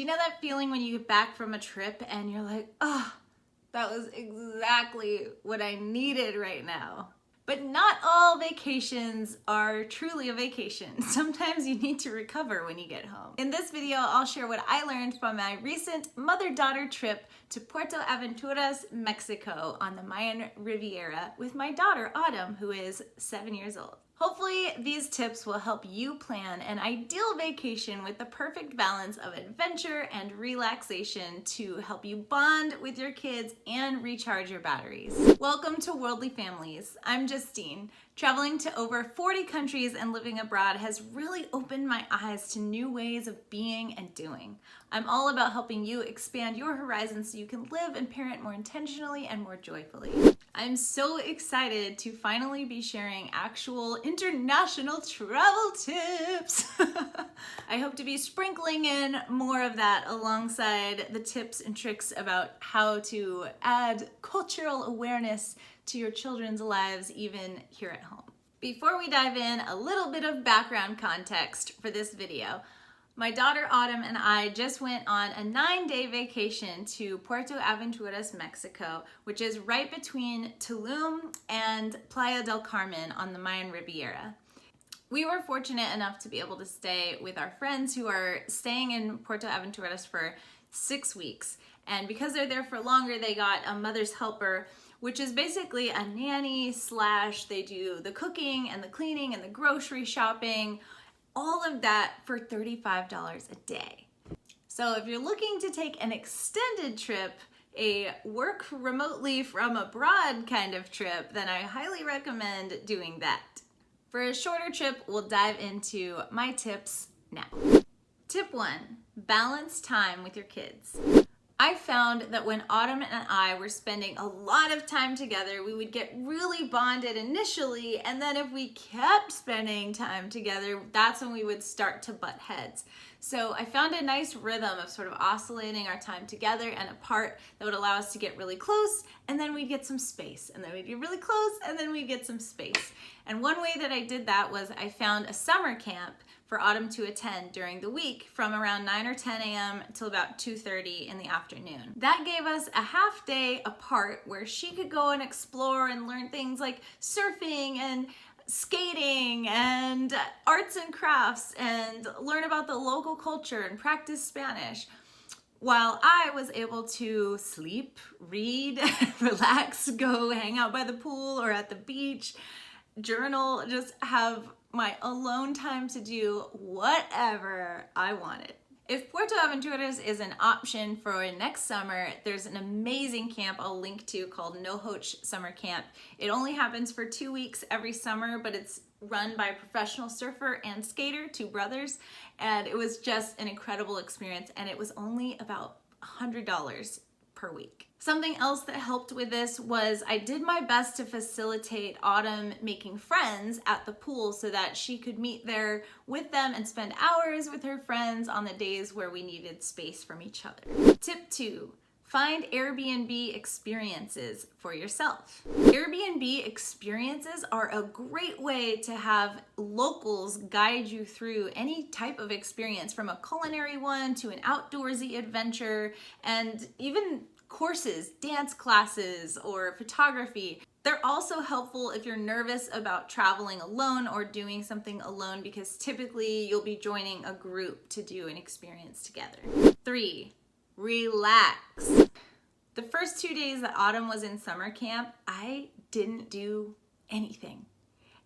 Do you know that feeling when you get back from a trip and you're like, oh, that was exactly what I needed right now? But not all vacations are truly a vacation. Sometimes you need to recover when you get home. In this video, I'll share what I learned from my recent mother-daughter trip to Puerto Aventuras, Mexico on the Mayan Riviera with my daughter, Autumn, who is 7 years old. Hopefully, these tips will help you plan an ideal vacation with the perfect balance of adventure and relaxation to help you bond with your kids and recharge your batteries. Welcome to Worldly Families. I'm Justine. Traveling to over 40 countries and living abroad has really opened my eyes to new ways of being and doing. I'm all about helping you expand your horizons so you can live and parent more intentionally and more joyfully. I'm so excited to finally be sharing actual international travel tips. I hope to be sprinkling in more of that alongside the tips and tricks about how to add cultural awareness to your children's lives even here at home. Before we dive in, a little bit of background context for this video. My daughter Autumn and I just went on a 9-day vacation to Puerto Aventuras, Mexico, which is right between Tulum and Playa del Carmen on the Mayan Riviera. We were fortunate enough to be able to stay with our friends who are staying in Puerto Aventuras for 6 weeks. And because they're there for longer, they got a mother's helper, which is basically a nanny / they do the cooking and the cleaning and the grocery shopping, all of that for $35 a day. So if you're looking to take an extended trip, a work remotely from abroad kind of trip, then I highly recommend doing that. For a shorter trip, we'll dive into my tips now. Tip 1, balance time with your kids. I found that when Autumn and I were spending a lot of time together, we would get really bonded initially, and then if we kept spending time together, that's when we would start to butt heads. So I found a nice rhythm of sort of oscillating our time together and apart that would allow us to get really close, and then we'd get some space, and then we'd get really close, and then we'd get some space. And one way that I did that was I found a summer camp for Autumn to attend during the week from around 9 or 10 a.m. till about 2:30 in the afternoon. That gave us a half day apart where she could go and explore and learn things like surfing and skating and arts and crafts and learn about the local culture and practice Spanish, while I was able to sleep, read, relax, go hang out by the pool or at the beach, journal, just have my alone time to do whatever I wanted. If Puerto Aventuras is an option for next summer, there's an amazing camp I'll link to called No Hoach Summer Camp. It only happens for 2 weeks every summer, but it's run by a professional surfer and skater, 2 brothers, and it was just an incredible experience, and it was only about $100 per week. Something else that helped with this was I did my best to facilitate Autumn making friends at the pool so that she could meet there with them and spend hours with her friends on the days where we needed space from each other. Tip 2, find Airbnb experiences for yourself. Airbnb experiences are a great way to have locals guide you through any type of experience, from a culinary one to an outdoorsy adventure, and even courses, dance classes, or photography. They're also helpful if you're nervous about traveling alone or doing something alone, because typically you'll be joining a group to do an experience together. 3, relax. The first 2 days that Autumn was in summer camp, I didn't do anything.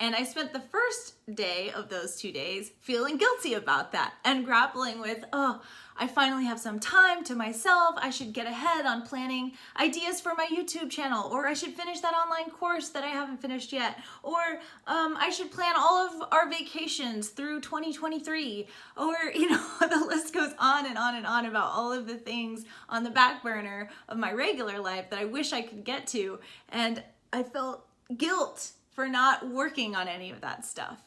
And I spent the first day of those 2 days feeling guilty about that and grappling with, oh, I finally have some time to myself. I should get ahead on planning ideas for my YouTube channel, or I should finish that online course that I haven't finished yet, or I should plan all of our vacations through 2023, or, the list goes on and on and on about all of the things on the back burner of my regular life that I wish I could get to, and I felt guilt for not working on any of that stuff.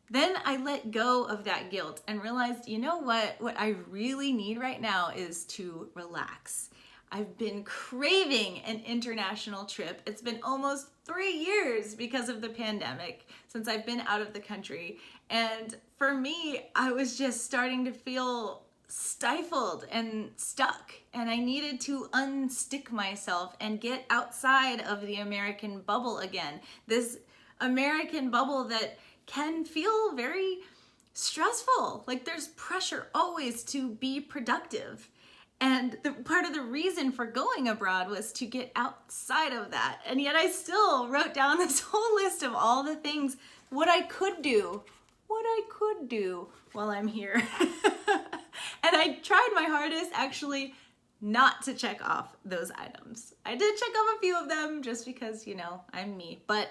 Then I let go of that guilt and realized, you know what? What I really need right now is to relax. I've been craving an international trip. It's been almost 3 years because of the pandemic since I've been out of the country. And for me, I was just starting to feel stifled and stuck, and I needed to unstick myself and get outside of the American bubble again. This American bubble that can feel very stressful. Like there's pressure always to be productive. And part of the reason for going abroad was to get outside of that. And yet I still wrote down this whole list of all the things, what I could do while I'm here. And I tried my hardest actually not to check off those items. I did check off a few of them just because, you know, I'm me. But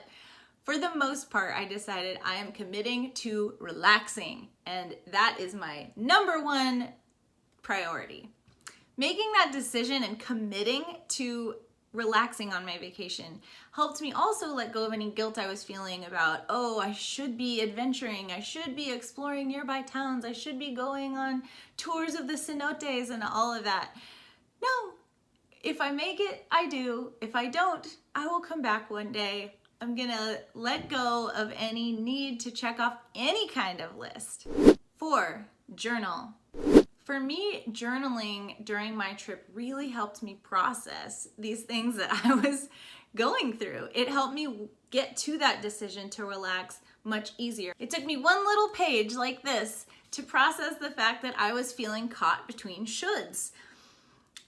for the most part, I decided I am committing to relaxing. And that is my number one priority. Making that decision and committing to relaxing on my vacation helped me also let go of any guilt I was feeling about, oh, I should be adventuring, I should be exploring nearby towns, I should be going on tours of the cenotes and all of that. No, if I make it, I do. If I don't, I will come back one day. I'm gonna let go of any need to check off any kind of list. 4, journal. For me, journaling during my trip really helped me process these things that I was going through. It helped me get to that decision to relax much easier. It took me one little page like this to process the fact that I was feeling caught between shoulds.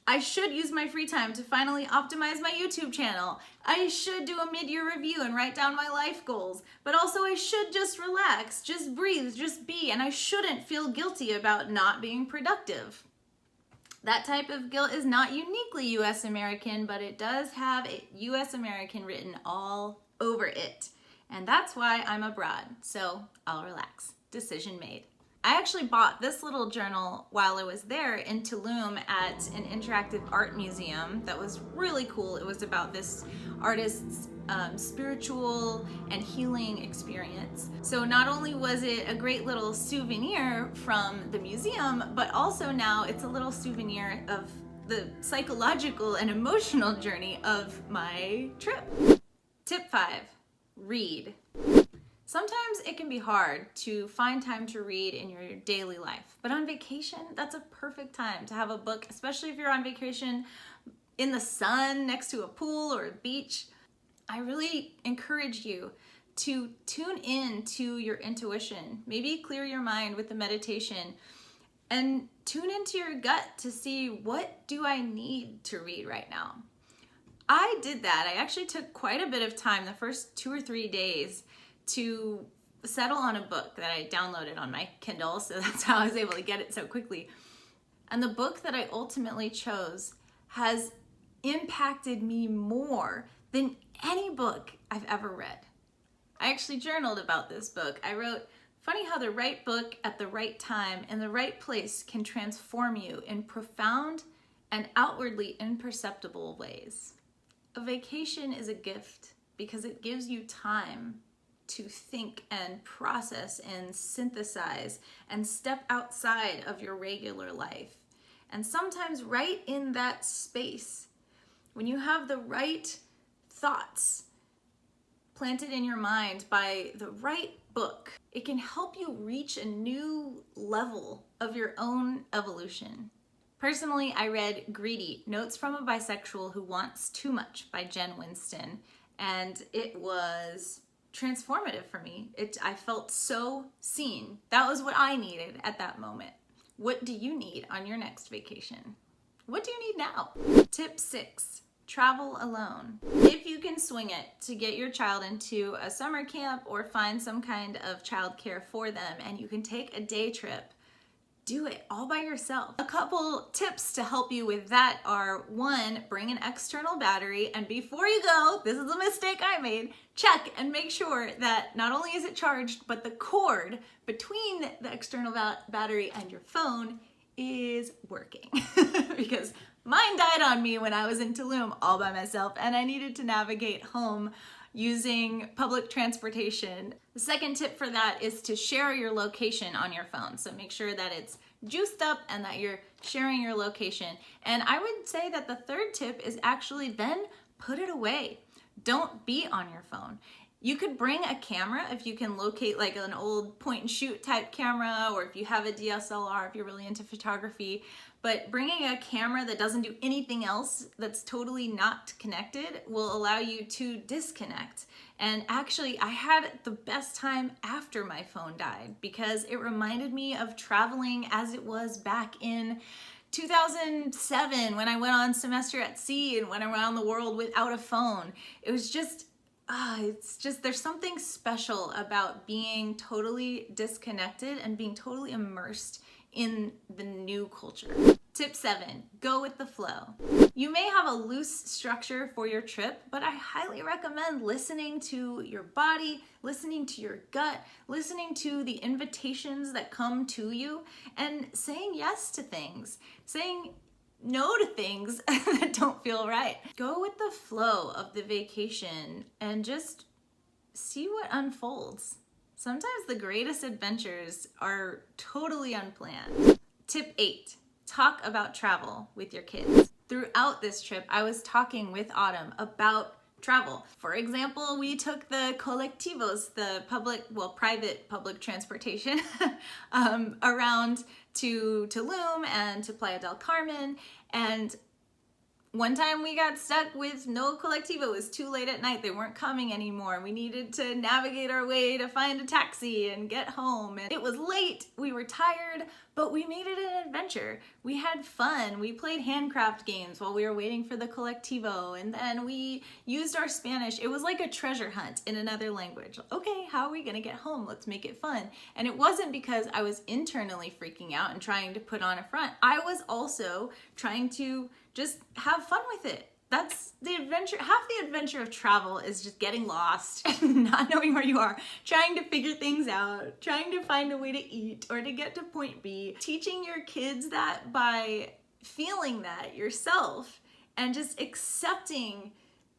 I should use my free time to finally optimize my YouTube channel. I should do a mid-year review and write down my life goals. But also I should just relax, just breathe, just be, and I shouldn't feel guilty about not being productive. That type of guilt is not uniquely US American, but it does have a US American written all over it. And that's why I'm abroad, so I'll relax. Decision made. I actually bought this little journal while I was there in Tulum at an interactive art museum that was really cool. It was about this artist's spiritual and healing experience. So not only was it a great little souvenir from the museum, but also now it's a little souvenir of the psychological and emotional journey of my trip. Tip 5, read. Sometimes it can be hard to find time to read in your daily life, but on vacation, that's a perfect time to have a book, especially if you're on vacation in the sun next to a pool or a beach. I really encourage you to tune in to your intuition, maybe clear your mind with the meditation, and tune into your gut to see, what do I need to read right now? I did that. I actually took quite a bit of time the first 2 or 3 days to settle on a book that I downloaded on my Kindle, so that's how I was able to get it so quickly. And the book that I ultimately chose has impacted me more than any book I've ever read. I actually journaled about this book. I wrote, funny how the right book at the right time in the right place can transform you in profound and outwardly imperceptible ways. A vacation is a gift because it gives you time to think and process and synthesize and step outside of your regular life. And sometimes right in that space, when you have the right thoughts planted in your mind by the right book, it can help you reach a new level of your own evolution. Personally, I read Greedy, Notes from a Bisexual Who Wants Too Much by Jen Winston, and it was transformative for me. I felt so seen. That was what I needed at that moment. What do you need on your next vacation? What do you need now? Tip 6, travel alone. If you can swing it to get your child into a summer camp or find some kind of childcare for them and you can take a day trip, do it all by yourself. A couple tips to help you with that are, 1, bring an external battery, and before you go, this is a mistake I made, check and make sure that not only is it charged, but the cord between the external battery and your phone is working. Because mine died on me when I was in Tulum all by myself and I needed to navigate home using public transportation. The second tip for that is to share your location on your phone. So make sure that it's juiced up and that you're sharing your location. And I would say that the third tip is actually then put it away. Don't be on your phone. You could bring a camera if you can locate like an old point and shoot type camera, or if you have a DSLR, if you're really into photography. But bringing a camera that doesn't do anything else, that's totally not connected, will allow you to disconnect. And actually, I had the best time after my phone died, because it reminded me of traveling as it was back in 2007 when I went on semester at sea and went around the world without a phone. It was just, there's something special about being totally disconnected and being totally immersed in the new culture. Tip 7, go with the flow. You may have a loose structure for your trip, but I highly recommend listening to your body, listening to your gut, listening to the invitations that come to you, and saying yes to things, saying no to things that don't feel right. Go with the flow of the vacation and just see what unfolds. Sometimes the greatest adventures are totally unplanned. Tip 8, talk about travel with your kids. Throughout this trip, I was talking with Autumn about travel. For example, we took the colectivos, the private public transportation around to Tulum and to Playa del Carmen. And one time we got stuck with no colectivo. It was too late at night. They weren't coming anymore. We needed to navigate our way to find a taxi and get home. And it was late. We were tired, but we made it an adventure. We had fun. We played handcraft games while we were waiting for the colectivo. And then we used our Spanish. It was like a treasure hunt in another language. Okay, how are we gonna get home? Let's make it fun. And it wasn't because I was internally freaking out and trying to put on a front. I was also trying to just have fun with it. That's the adventure. Half the adventure of travel is just getting lost and not knowing where you are, trying to figure things out, trying to find a way to eat or to get to point B. Teaching your kids that by feeling that yourself and just accepting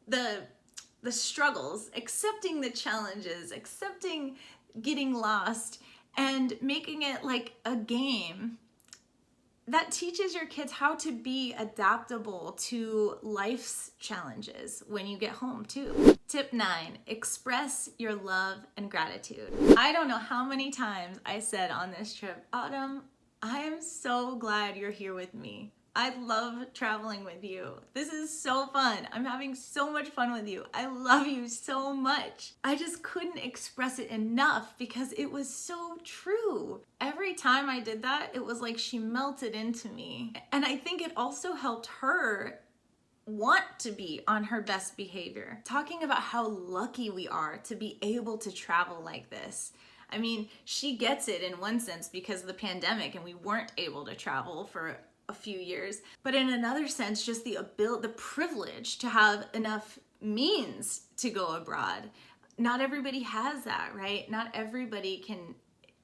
the struggles, accepting the challenges, accepting getting lost, and making it like a game. That teaches your kids how to be adaptable to life's challenges when you get home too. Tip 9, express your love and gratitude. I don't know how many times I said on this trip, Autumn, I am so glad you're here with me. I love traveling with you. This is so fun. I'm having so much fun with you. I love you so much. I just couldn't express it enough because it was so true. Every time I did that, it was like she melted into me. And I think it also helped her want to be on her best behavior. Talking about how lucky we are to be able to travel like this. I mean, she gets it in one sense because of the pandemic and we weren't able to travel for a few years, but in another sense, just the privilege to have enough means to go abroad. Not everybody has that, right? Not everybody can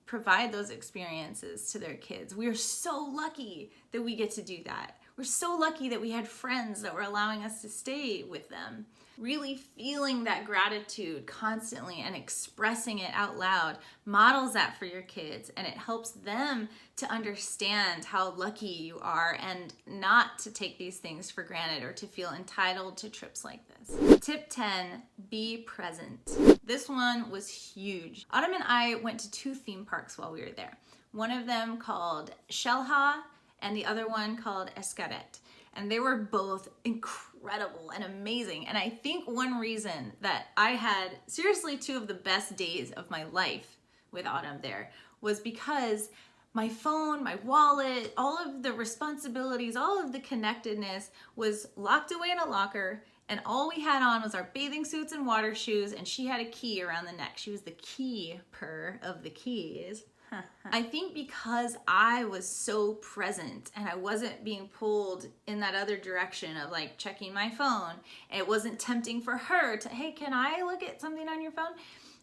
provide those experiences to their kids. We are so lucky that we get to do that. We're so lucky that we had friends that were allowing us to stay with them. Really feeling that gratitude constantly and expressing it out loud models that for your kids, and it helps them to understand how lucky you are and not to take these things for granted or to feel entitled to trips like this. Tip 10, be present. This one was huge. Autumn and I went to 2 theme parks while we were there. One of them called Xel-Há and the other one called Xcaret. And they were both incredible and amazing. And I think one reason that I had seriously 2 of the best days of my life with Autumn there was because my phone, my wallet, all of the responsibilities, all of the connectedness was locked away in a locker, and all we had on was our bathing suits and water shoes, and she had a key around the neck. She was the keeper of the keys. I think because I was so present and I wasn't being pulled in that other direction of like checking my phone, it wasn't tempting for her to, hey, can I look at something on your phone?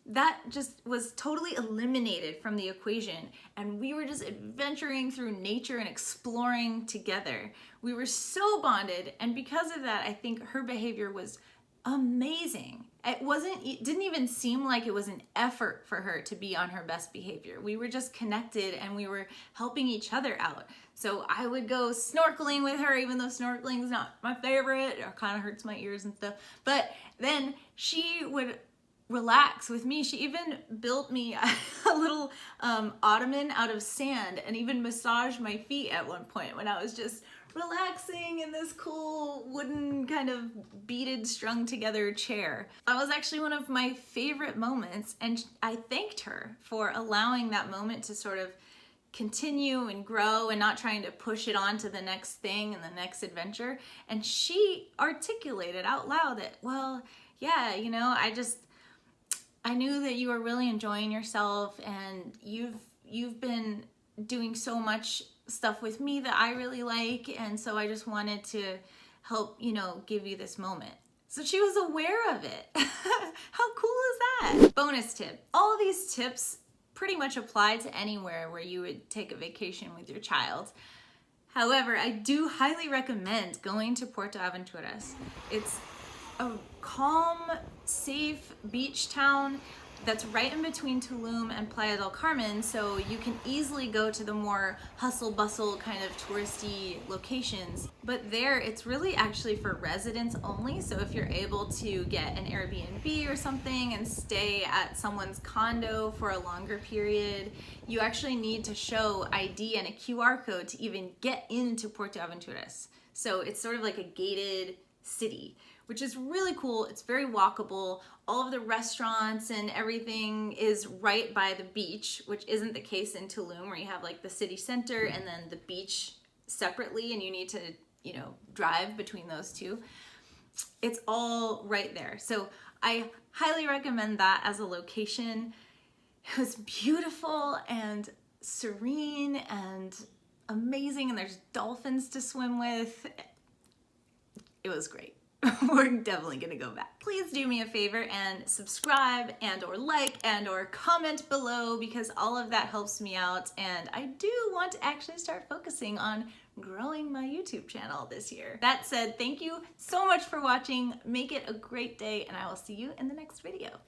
That just was totally eliminated from the equation. And we were just adventuring through nature and exploring together. We were so bonded. And because of that, I think her behavior was amazing. It didn't even seem like it was an effort for her to be on her best behavior. We were just connected and we were helping each other out. So I would go snorkeling with her, even though snorkeling is not my favorite. It kind of hurts my ears and stuff. But then she would relax with me. She even built me a little ottoman out of sand and even massaged my feet at one point when I was just relaxing in this cool wooden kind of beaded strung together chair. That was actually one of my favorite moments, and I thanked her for allowing that moment to sort of continue and grow and not trying to push it on to the next thing and the next adventure. And she articulated out loud that, well, yeah, you know, I knew that you were really enjoying yourself, and you've been doing so much stuff with me that I really like, and so I just wanted to help, you know, give you this moment. So she was aware of it. How cool is that? Bonus tip. All of these tips pretty much apply to anywhere where you would take a vacation with your child. However, I do highly recommend going to Puerto Aventuras. It's a calm, safe beach town that's right in between Tulum and Playa del Carmen, so you can easily go to the more hustle bustle kind of touristy locations. But there, it's really actually for residents only, so if you're able to get an Airbnb or something and stay at someone's condo for a longer period, you actually need to show ID and a QR code to even get into Puerto Aventuras. So it's sort of like a gated city, which is really cool. It's very walkable. All of the restaurants and everything is right by the beach, which isn't the case in Tulum, where you have like the city center and then the beach separately, and you need to, you know, drive between those two. It's all right there. So I highly recommend that as a location. It was beautiful and serene and amazing, and there's dolphins to swim with. It was great. We're definitely gonna go back. Please do me a favor and subscribe and or like and or comment below, because all of that helps me out, and I do want to actually start focusing on growing my YouTube channel this year. That said, thank you so much for watching. Make it a great day, and I will see you in the next video.